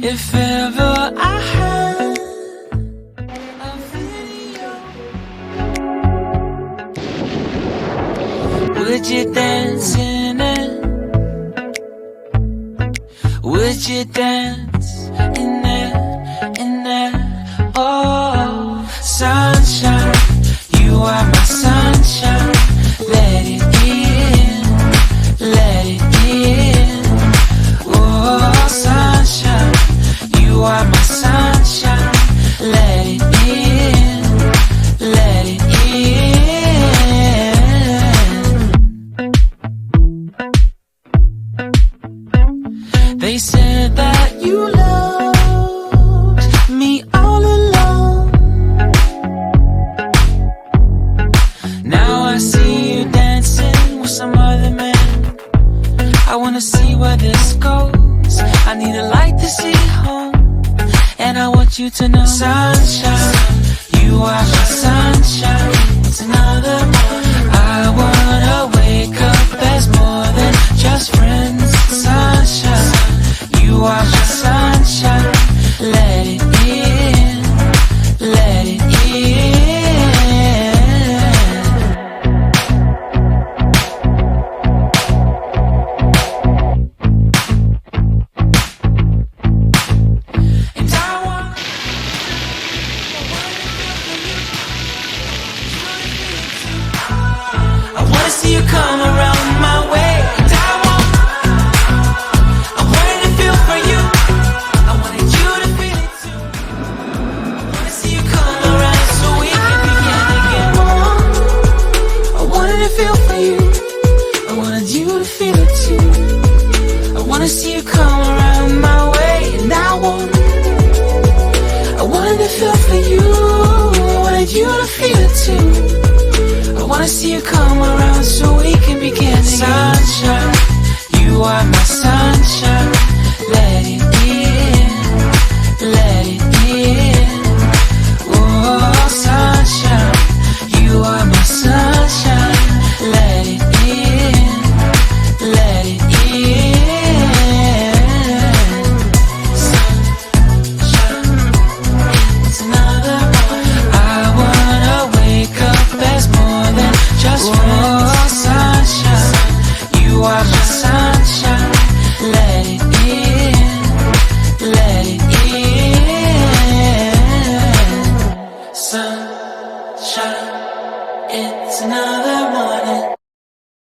If ever I had a video, would you dance in it? Would you dance in it, in it? Oh, sunshine, you are my sunshine. Let it in, let it in. Oh, sunshine, you are my sunshine. Let it in, let it in. They said that you loved me all along. Now I see you dancing with some other man. I wanna see where this goes. I need a light to see home, and I want you to know, sunshine, you are my sunshine. It's another morning. I wanna wake up as more than just friends. Sunshine, you are my sunshine. Let it in, let it in. See you come around my way, and I wanted to feel for you. I wanted you to feel it too. I wanna see you come around so we can begin again. I wanted to feel for you. I wanted you to feel it too. I wanna see you come around my way, and I wanted to feel for you. I wanted you to feel it too. I wanna see you come around so we can begin